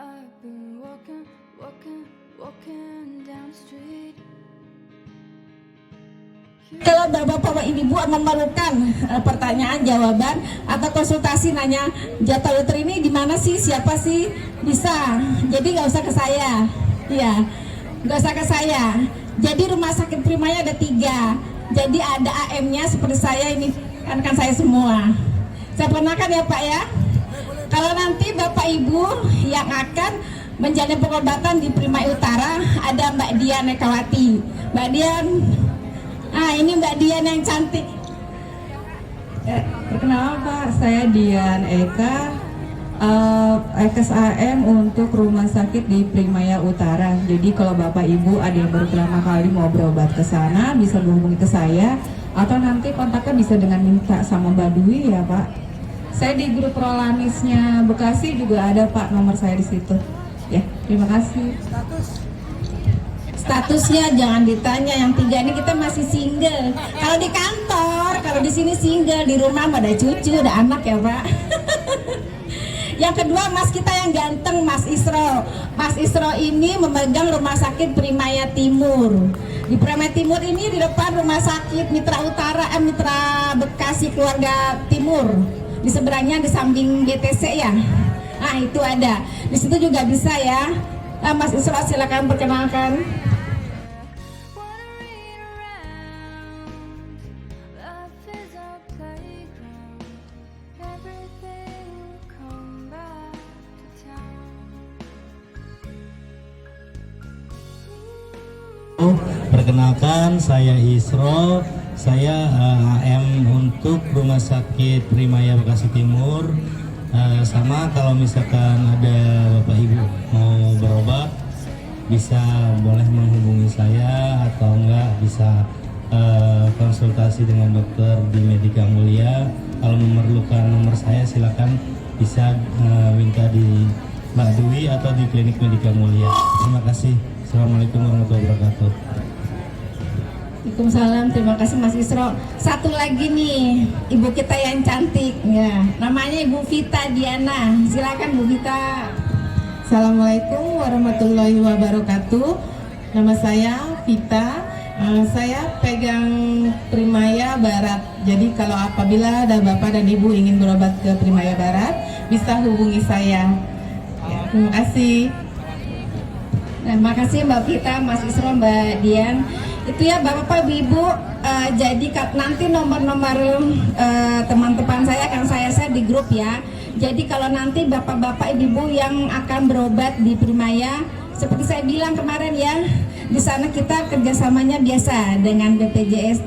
I've been walking down the street. Kalau bapak-bapak ibu memerlukan pertanyaan, jawaban, atau konsultasi nanya jatah dokter ini di mana sih, siapa sih, bisa. Jadi nggak usah ke saya, ya, nggak usah ke saya. Jadi rumah sakit Primaya ada 3. Jadi ada AM-nya seperti saya ini, kan saya semua. Saya perkenalkan ya Pak ya. Kalau nanti bapak ibu yang akan menjalani pengobatan di Primaya Utara ada Mbak Dian Ekawati. Mbak Dian. Ini Mbak Dian yang cantik. Perkenalkan Pak, saya Dian Eka, XAM untuk rumah sakit di Primaya Utara. Jadi kalau Bapak Ibu ada yang baru pertama kali mau berobat ke sana, bisa menghubungi ke saya, atau nanti kontaknya bisa dengan minta sama Mbak Dwi ya Pak. Saya di grup Rolanisnya Bekasi juga ada Pak, nomor saya di situ. Ya, terima kasih. Statusnya jangan ditanya, yang 3 ini kita masih single. Kalau di kantor, kalau di sini single, di rumah ada cucu, ada anak ya Pak. Yang kedua mas kita yang ganteng, Mas Isro. Mas Isro ini memegang rumah sakit Primaya Timur. Di Primaya Timur ini di depan rumah sakit Mitra Utara, Mitra Bekasi Keluarga Timur. Di seberangnya di samping GTC ya. Itu ada. Di situ juga bisa ya. Mas Isro silakan perkenalkan. Perkenalkan, saya Isro, saya AM untuk Rumah Sakit Primaya Bekasi Timur. Sama kalau misalkan ada Bapak Ibu mau berobat, bisa boleh menghubungi saya atau enggak bisa konsultasi dengan dokter di Medika Mulia. Kalau memerlukan nomor saya silakan bisa minta di Mbak Dwi atau di Klinik Medika Mulia. Terima kasih. Assalamualaikum warahmatullahi wabarakatuh. Waalaikumsalam, terima kasih Mas Isro. Satu lagi nih, ibu kita yang cantik ya, namanya Ibu Vita Diana. Silakan Bu Vita. Assalamualaikum warahmatullahi wabarakatuh. Nama saya Vita. Saya pegang Primaya Barat. Jadi kalau apabila ada Bapak dan Ibu ingin berobat ke Primaya Barat, bisa hubungi saya. Ya, terima kasih. Terima kasih Mbak Vita, Mas Isro, Mbak Dian. Itu ya Bapak Ibu, jadi nanti nomor-nomor teman-teman saya akan saya share di grup ya. Jadi kalau nanti Bapak-Bapak Ibu yang akan berobat di Primaya, seperti saya bilang kemarin ya, di sana kita kerjasamanya biasa dengan BPJS,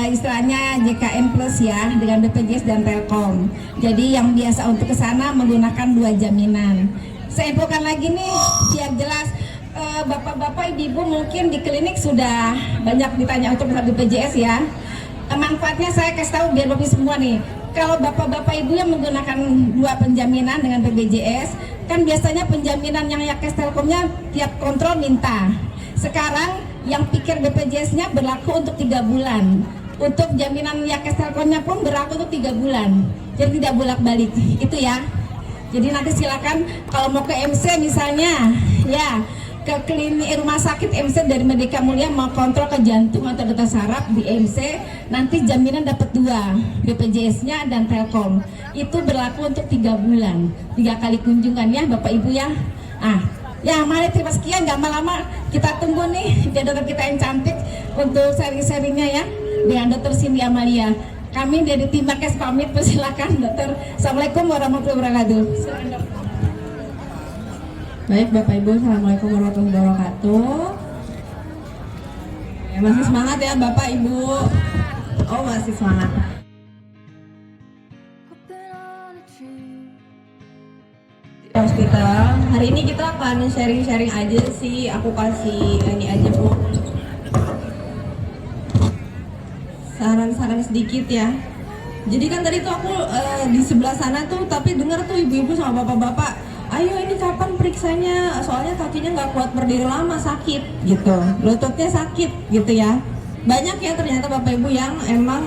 istilahnya JKN Plus ya, dengan BPJS dan Telkom. Jadi yang biasa untuk ke sana menggunakan 2 jaminan. Saya infokan lagi nih biar jelas. Bapak-bapak ibu mungkin di klinik sudah banyak ditanya untuk BPJS ya. Manfaatnya saya kasih tahu biar bapak semua nih. Kalau bapak-bapak ibu yang menggunakan 2 penjaminan dengan BPJS, kan biasanya penjaminan yang Yakes Telkomnya tiap kontrol minta. Sekarang yang pikir BPJS-nya berlaku untuk 3 bulan. Untuk jaminan Yakes Telkomnya pun berlaku untuk 3 bulan. Jadi tidak bolak-balik. Itu ya. Jadi nanti silakan kalau mau ke MC misalnya, ya ke klinik rumah sakit MC dari Medika Mulia mau kontrol ke jantung atau detak saraf di MC, nanti jaminan dapat 2, BPJS-nya dan Telkom. Itu berlaku untuk 3 bulan, 3 kali kunjungan ya Bapak Ibu ya. Ya mari terima sekian, gak lama-lama kita tunggu nih dia dokter kita yang cantik untuk sharing-sharingnya ya dengan Dokter Cindy Amalia. Kami dari tim Markes pamit, persilakan dokter. Assalamualaikum warahmatullahi wabarakatuh. Baik Bapak Ibu, Assalamualaikum warahmatullahi wabarakatuh. Masih semangat ya Bapak Ibu? Oh masih semangat. Hospital. Hari ini kita akan sharing-sharing aja sih. Aku kasih ini aja Bu, saran-saran sedikit ya. Jadi kan tadi tuh aku di sebelah sana tuh, tapi dengar tuh ibu-ibu sama bapak-bapak, ayo ini kapan periksanya, soalnya kakinya nggak kuat berdiri lama, sakit gitu, lututnya sakit gitu ya. Banyak ya ternyata Bapak Ibu yang emang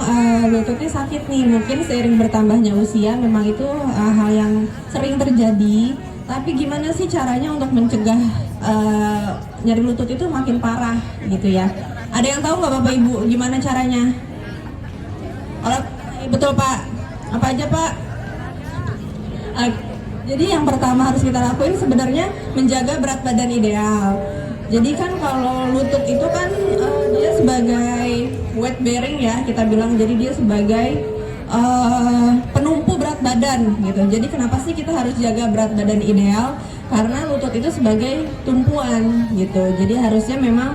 lututnya sakit nih. Mungkin seiring bertambahnya usia memang itu hal yang sering terjadi. Tapi gimana sih caranya untuk mencegah nyeri lutut itu makin parah gitu ya? Ada yang tahu nggak Bapak Ibu gimana caranya? Betul Pak. Apa aja Pak? Jadi yang pertama harus kita lakuin sebenarnya menjaga berat badan ideal. Jadi kan kalau lutut itu kan dia sebagai weight bearing ya kita bilang, jadi dia sebagai penumpu berat badan gitu. Jadi kenapa sih kita harus jaga berat badan ideal? Karena lutut itu sebagai tumpuan gitu. Jadi harusnya memang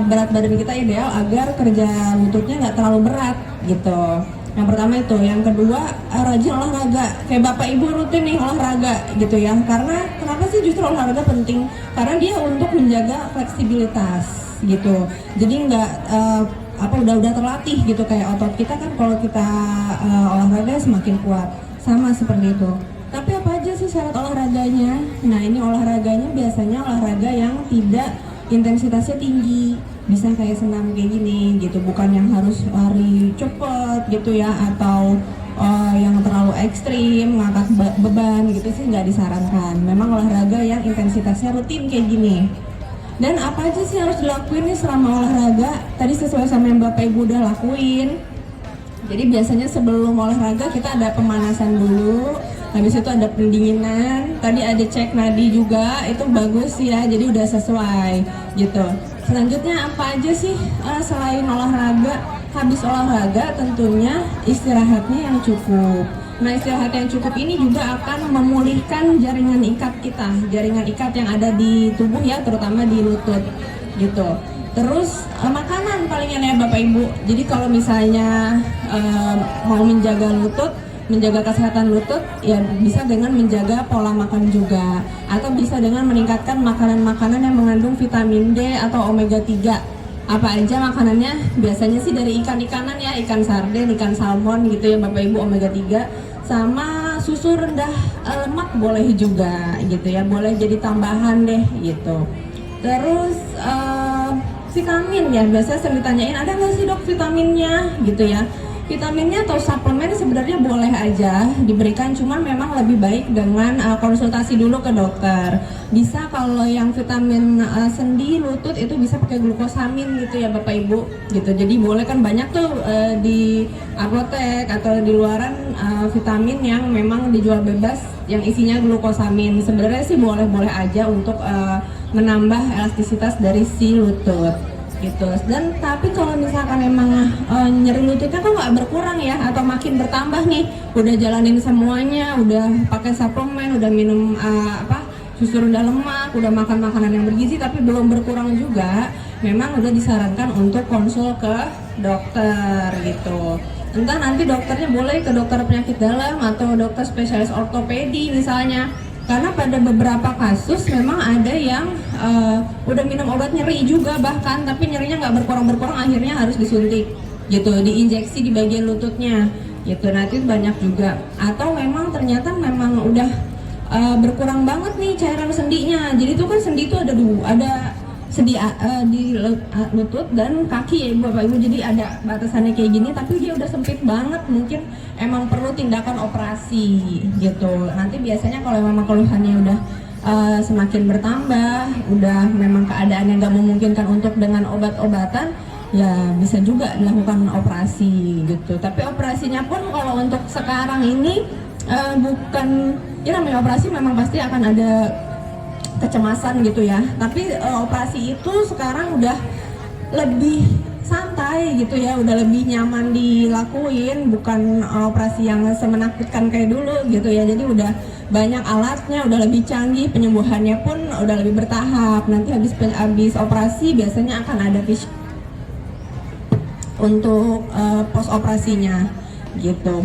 berat badan kita ideal agar kerja lututnya nggak terlalu berat gitu. Yang pertama itu, yang kedua rajin olahraga. Kayak Bapak Ibu rutin nih olahraga gitu ya. Karena kenapa sih justru olahraga penting? Karena dia untuk menjaga fleksibilitas gitu. Jadi nggak udah terlatih gitu, kayak otot kita kan kalau kita olahraga semakin kuat. Sama seperti itu. Tapi apa aja sih syarat olahraganya? Nah, ini olahraganya biasanya olahraga yang tidak intensitasnya tinggi. Bisa kayak senam kayak gini gitu, bukan yang harus lari cepet gitu ya, atau yang terlalu ekstrim ngangkat beban gitu sih nggak disarankan. Memang olahraga yang intensitasnya rutin kayak gini. Dan apa aja sih harus dilakuin nih selama olahraga? Tadi sesuai sama yang Bapak Ibu udah lakuin. Jadi biasanya sebelum olahraga kita ada pemanasan dulu, habis itu ada pendinginan, tadi ada cek nadi juga, itu bagus ya, jadi udah sesuai gitu. Selanjutnya apa aja sih selain olahraga? Habis olahraga tentunya istirahatnya yang cukup. Nah, istirahat yang cukup ini juga akan memulihkan jaringan ikat kita, jaringan ikat yang ada di tubuh ya, terutama di lutut gitu. Terus makanan palingan ya Bapak Ibu. Jadi kalau misalnya mau menjaga lutut, menjaga kesehatan lutut ya bisa dengan menjaga pola makan juga, atau bisa dengan meningkatkan makanan-makanan yang mengandung vitamin D atau omega 3. Apa aja makanannya? Biasanya sih dari ikan-ikanan ya, ikan sarden, ikan salmon gitu ya Bapak Ibu, omega 3. Sama susu rendah lemak boleh juga gitu ya, boleh jadi tambahan deh gitu. Terus vitamin ya, biasanya sering ditanyain ada nggak sih dok vitaminnya gitu ya. Vitaminnya atau suplemen sebenarnya boleh aja diberikan, cuman memang lebih baik dengan konsultasi dulu ke dokter. Bisa kalau yang vitamin sendi lutut itu bisa pakai glukosamin gitu ya Bapak Ibu gitu. Jadi boleh kan banyak tuh di apotek atau di luaran vitamin yang memang dijual bebas yang isinya glukosamin. Sebenarnya sih boleh-boleh aja untuk menambah elastisitas dari si lutut gitu. Dan tapi kalau misalkan emang nyeri lututnya kok nggak berkurang ya, atau makin bertambah nih, udah jalanin semuanya, udah pakai suplemen, udah minum susu rendah lemak, udah makan makanan yang bergizi tapi belum berkurang juga, memang udah disarankan untuk konsul ke dokter gitu. Entah nanti dokternya boleh ke dokter penyakit dalam atau dokter spesialis ortopedi misalnya. Karena pada beberapa kasus memang ada yang udah minum obat nyeri juga bahkan, tapi nyerinya nggak berkurang-berkurang, akhirnya harus disuntik gitu, diinjeksi di bagian lututnya gitu. Nah itu banyak juga. Atau memang ternyata memang udah berkurang banget nih cairan sendinya. Jadi itu kan sendi itu ada sendi di lutut dan kaki ya Bapak Ibu, jadi ada batasannya kayak gini, tapi dia udah sempit banget, mungkin emang perlu tindakan operasi gitu. Nanti biasanya kalau memang keluhannya udah semakin bertambah, udah memang keadaannya nggak memungkinkan untuk dengan obat-obatan, ya bisa juga dilakukan operasi gitu. Tapi operasinya pun kalau untuk sekarang ini bukan, ya namanya operasi memang pasti akan ada kecemasan gitu ya, tapi operasi itu sekarang udah lebih santai gitu ya, udah lebih nyaman dilakuin, bukan operasi yang semenakutkan kayak dulu gitu ya. Jadi udah banyak alatnya, udah lebih canggih, penyembuhannya pun udah lebih bertahap. Nanti habis operasi biasanya akan ada untuk pos operasinya gitu.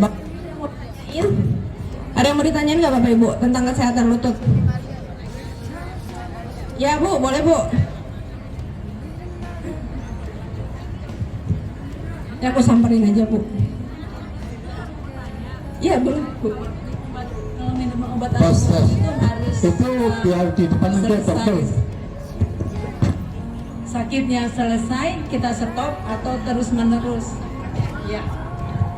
Ada yang mau ditanyain nggak Bapak Ibu tentang kesehatan lutut? Ya Bu, boleh Bu. Ya aku samperin aja Bu. Ya boleh Bu. Kalau minum obat itu harus itu biar di depan dokter. Sakitnya selesai kita stop atau terus menerus? Ya.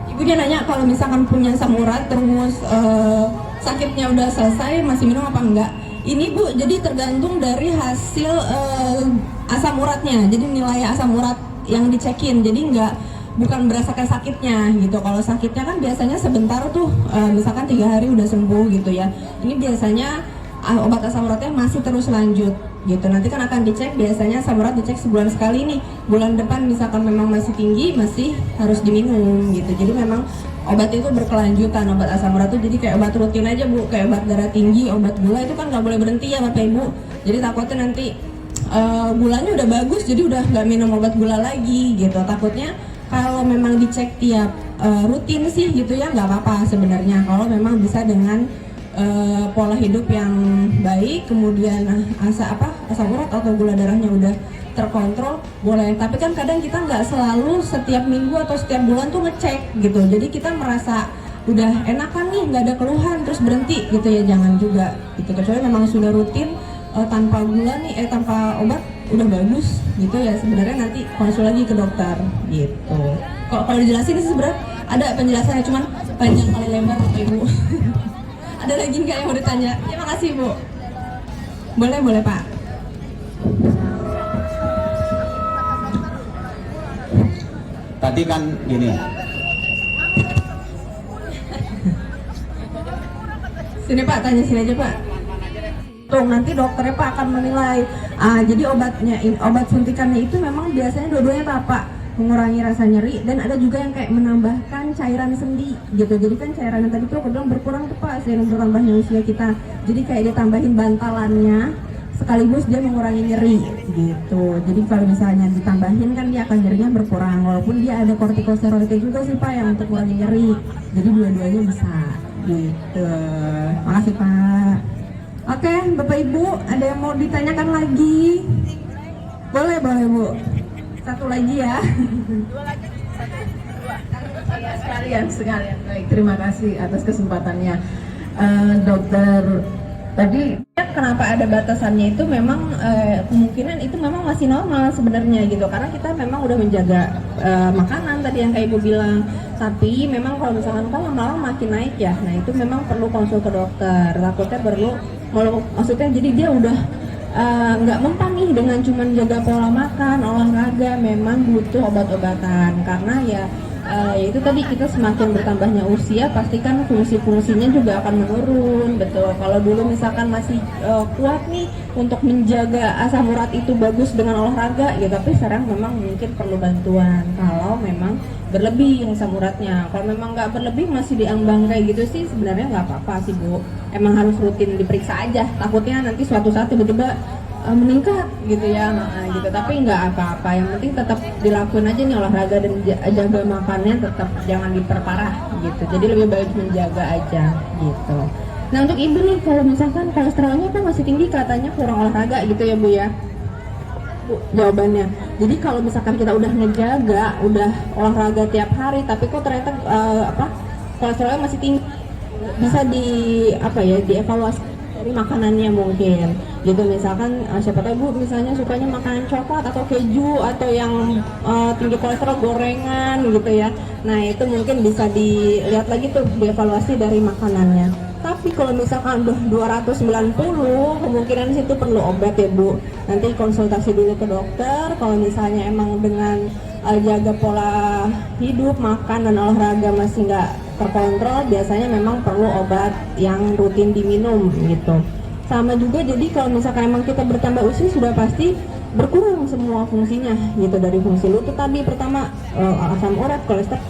Ibunya nanya kalau misalkan punya asam urat terus sakitnya udah selesai masih minum apa enggak? Ini Bu, jadi tergantung dari hasil asam uratnya. Jadi nilai asam urat yang dicekin. Jadi bukan berdasarkan sakitnya gitu. Kalau sakitnya kan biasanya sebentar tuh, misalkan 3 hari udah sembuh gitu ya. Ini biasanya obat asam uratnya masih terus lanjut gitu. Nanti kan akan dicek, biasanya asam urat dicek sebulan sekali nih. Bulan depan misalkan memang masih tinggi, masih harus diminum gitu. Jadi memang obat itu berkelanjutan. Obat asam urat itu jadi kayak obat rutin aja Bu, kayak obat darah tinggi, obat gula itu kan nggak boleh berhenti ya Bapak Ibu. Jadi takutnya nanti gulanya udah bagus, jadi udah nggak minum obat gula lagi gitu. Takutnya kalau memang dicek tiap rutin sih gitu ya nggak apa-apa sebenarnya. Kalau memang bisa dengan pola hidup yang baik, kemudian asam urat atau gula darahnya udah terkontrol, boleh. Tapi kan kadang kita nggak selalu setiap minggu atau setiap bulan tuh ngecek gitu. Jadi kita merasa udah enakan nih, nggak ada keluhan, terus berhenti gitu ya, jangan juga gitu. Kecuali memang sudah rutin tanpa gula nih, tanpa obat udah bagus gitu ya, sebenarnya nanti konsul lagi ke dokter gitu. Kalau dijelasin sih sebenarnya ada penjelasannya, cuman panjang kali lebar Bapak Ibu. Ada lagi nggak yang mau ditanya? Ya makasih Bu. Boleh Pak. Tadi kan gini, Sini Pak, tanya sini aja Pak. Tuh nanti dokternya Pak akan menilai. Jadi obat suntikannya itu memang biasanya dua-duanya Pak, mengurangi rasa nyeri, dan ada juga yang kayak menambahkan cairan sendi gitu. Jadi kan cairan yang tadi tuh aku bilang berkurang tuh Pak seiring bertambahnya usia kita. Jadi kayak dia tambahin bantalannya, sekaligus dia mengurangi nyeri gitu. Jadi kalau misalnya ditambahin kan dia akan nyerinya berkurang, walaupun dia ada kortikosteroidnya juga sih Pak yang untuk mengurangi nyeri. Jadi dua-duanya bisa gitu. Makasih Pak. Oke Bapak Ibu, ada yang mau ditanyakan lagi? Boleh Bu. Satu lagi ya. Sekalian. Baik, terima kasih atas kesempatannya. Dokter, tadi Kenapa ada batasannya itu memang kemungkinan itu memang masih normal sebenarnya gitu, karena kita memang udah menjaga makanan tadi yang kayak Ibu bilang. Tapi memang kalau misalkan kan lama-lama makin naik ya, nah itu memang perlu konsul ke dokter. Takutnya maksudnya jadi dia udah nggak mempan nih dengan cuman jaga pola makan, olahraga, memang butuh obat-obatan. Karena ya itu tadi kita semakin bertambahnya usia, pastikan fungsi-fungsinya juga akan menurun. Betul, kalau dulu misalkan masih kuat nih untuk menjaga asam urat itu bagus dengan olahraga ya, tapi sekarang memang mungkin perlu bantuan kalau memang berlebih asam uratnya. Kalau memang nggak berlebih, masih diambang kayak gitu sih sebenarnya nggak apa-apa sih Bu. Emang harus rutin diperiksa aja, takutnya nanti suatu saat tiba-tiba meningkat gitu ya, gitu. Tapi nggak apa-apa, yang penting tetap dilakuin aja nih olahraga dan jaga makannya, tetap jangan diperparah gitu. Jadi lebih baik menjaga aja gitu. Nah untuk Ibu nih, kalau misalkan kolesterolnya kan masih tinggi, katanya kurang olahraga gitu ya Bu ya. Bu, jawabannya, jadi kalau misalkan kita udah ngejaga, udah olahraga tiap hari, tapi kok ternyata kolesterolnya masih tinggi, bisa dievaluasi dari makanannya mungkin gitu. Misalkan siapa tahu Bu misalnya sukanya makanan coklat atau keju atau yang tinggi kolesterol, gorengan gitu ya. Nah itu mungkin bisa dilihat lagi tuh, dievaluasi dari makanannya. Tapi kalau misalkan udah 290, kemungkinan situ perlu obat ya Bu. Nanti konsultasi dulu ke dokter. Kalau misalnya emang dengan jaga pola hidup, makan dan olahraga masih nggak terkontrol, biasanya memang perlu obat yang rutin diminum gitu. Sama juga, jadi kalau misalkan emang kita bertambah usia, sudah pasti berkurang semua fungsinya gitu. Dari fungsi lutut tadi pertama, asam urat, kolesterol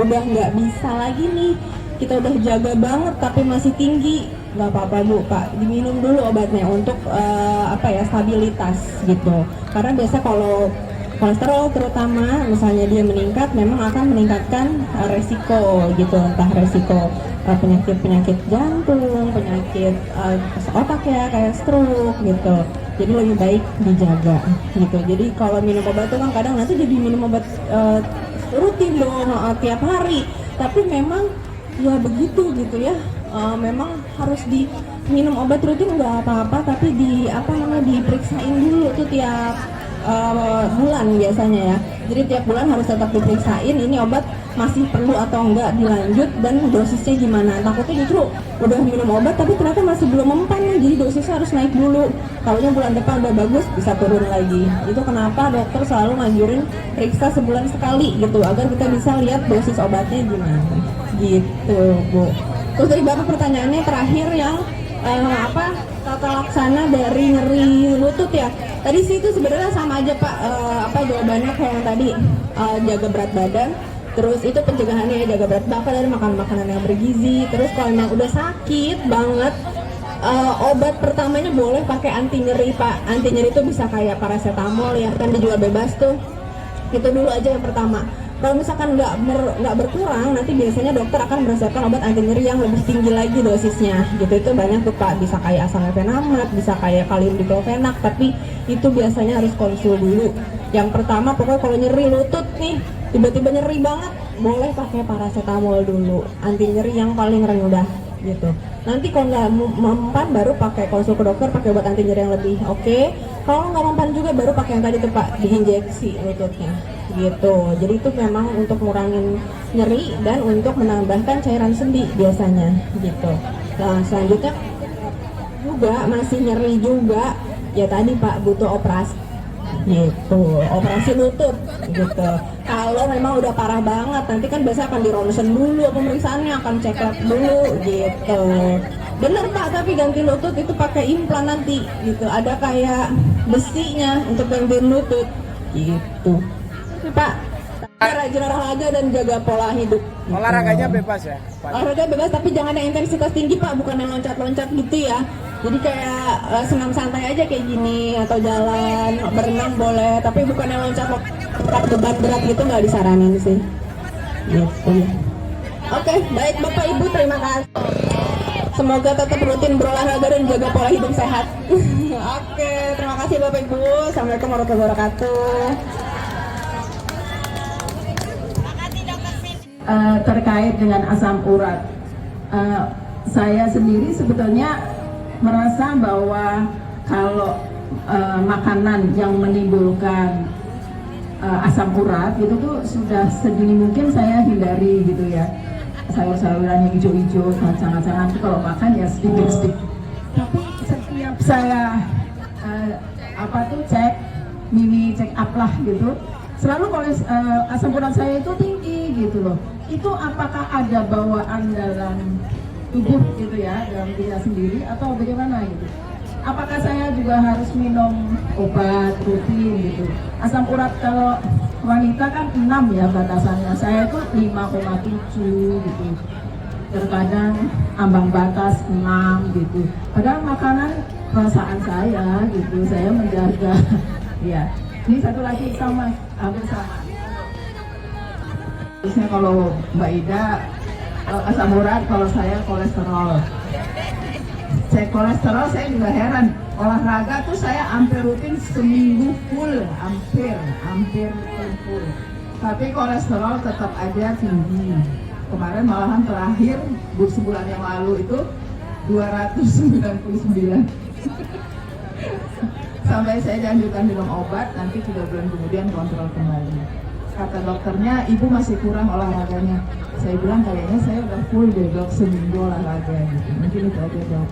udah nggak bisa lagi nih. Kita udah jaga banget tapi masih tinggi, nggak apa-apa Bu Pak, diminum dulu obatnya untuk stabilitas gitu. Karena biasa kalau kolesterol terutama misalnya dia meningkat, memang akan meningkatkan resiko gitu, entah resiko penyakit jantung, penyakit otak ya, kayak stroke gitu. Jadi lebih baik dijaga gitu. Jadi kalau minum obat itu kan kadang nanti jadi minum obat rutin dong tiap hari, tapi memang ya begitu gitu ya. Memang harus diminum obat rutin nggak apa-apa, tapi diperiksain dulu tuh tiap bulan biasanya ya. Jadi tiap bulan harus tetap diperiksain ini obat masih perlu atau enggak dilanjut dan dosisnya gimana. Takutnya justru udah minum obat tapi ternyata masih belum mempan nih, jadi dosisnya harus naik dulu. Kalau bulan depan udah bagus bisa turun lagi. Itu kenapa dokter selalu ngajurin periksa sebulan sekali gitu agar kita bisa lihat dosis obatnya gimana. Gitu Bu. Terus dari Bapak pertanyaannya terakhir yang tata laksana dari nyeri lutut ya. Tadi sih itu sebenarnya sama aja Pak, jawabannya kayak yang tadi, jaga berat badan, terus itu pencegahannya ya, jaga berat badan dari makan makanan yang bergizi. Terus kalau memang udah sakit banget, obat pertamanya boleh pakai anti nyeri Pak. Anti nyeri itu bisa kayak paracetamol ya, kan dijual bebas tuh. Itu dulu aja yang pertama. Kalau misalkan nggak berkurang, nanti biasanya dokter akan meresepkan obat anti nyeri yang lebih tinggi lagi dosisnya. Gitu itu banyak tuh Pak, bisa kayak asam levonamat, bisa kayak kalium diklofenak, tapi itu biasanya harus konsul dulu. Yang pertama pokoknya kalau nyeri lutut nih, tiba-tiba nyeri banget, boleh pakai paracetamol dulu, anti nyeri yang paling rendah gitu. Nanti kalau nggak mempan baru pakai konsul ke dokter, pakai obat anti nyeri yang lebih oke. Kalau nggak mempan juga baru pakai yang tadi tuh Pak, diinjeksi lututnya gitu. Jadi itu memang untuk ngurangin nyeri dan untuk menambahkan cairan sendi biasanya gitu. Nah selanjutnya juga masih nyeri juga ya, tadi Pak butuh operasi gitu, operasi lutut gitu. Kalau memang udah parah banget nanti kan biasa akan di ronsen dulu pemeriksaannya, akan cek lab dulu gitu. Bener Pak, tapi ganti lutut itu pakai implan nanti gitu, ada kayak besinya untuk gantiin lutut gitu Pak. Rajin olahraga dan jaga pola hidup gitu. Olahraganya bebas ya Pak? Olahraga bebas tapi jangan yang intensitas tinggi Pak, bukan yang loncat-loncat gitu ya. Jadi kayak senam santai aja kayak gini, atau jalan, berenang boleh, tapi bukan yang loncat-loncat beban berat gitu, nggak disaranin sih gitu. Oke, baik Bapak Ibu, terima kasih. Semoga tetap rutin berolahraga dan jaga pola hidup sehat. Oke, terima kasih Bapak Ibu. Assalamualaikum warahmatullahi wabarakatuh. Terkait dengan asam urat, saya sendiri sebetulnya merasa bahwa kalau makanan yang menimbulkan asam urat itu tuh sudah sedini mungkin saya hindari gitu ya. Sayur-sayuran yang hijau-hijau, kacang-kacangan itu kalau makan ya sedikit-sedikit. Tapi setiap saya cek mini check up lah gitu, selalu asam urat saya itu tinggi gitu loh. Itu apakah ada bawaan dalam tubuh gitu ya, dalam diri sendiri atau bagaimana gitu? Apakah saya juga harus minum obat rutin gitu? Asam urat kalau wanita kan 6 ya batasannya, saya itu 5,7 gitu. Terkadang ambang batas 6 gitu. Padahal makanan perasaan saya gitu, saya menjaga. Ya, ini satu lagi sama, hampir sama. Biasanya kalau Mbak Ida asam urat, kalau saya kolesterol. Saya kolesterol, saya juga heran. Olahraga tuh saya hampir rutin seminggu full, hampir full. Tapi kolesterol tetap aja tinggi. Kemarin malahan terakhir sebulan yang lalu itu 299. Sampai saya dianjurkan minum obat, nanti 3 bulan kemudian kontrol kembali. Kata dokternya, ibu masih kurang olahraganya. Saya bilang kayaknya saya udah full deh dok, seminggu olahraga gitu. Mungkin itu aja dok.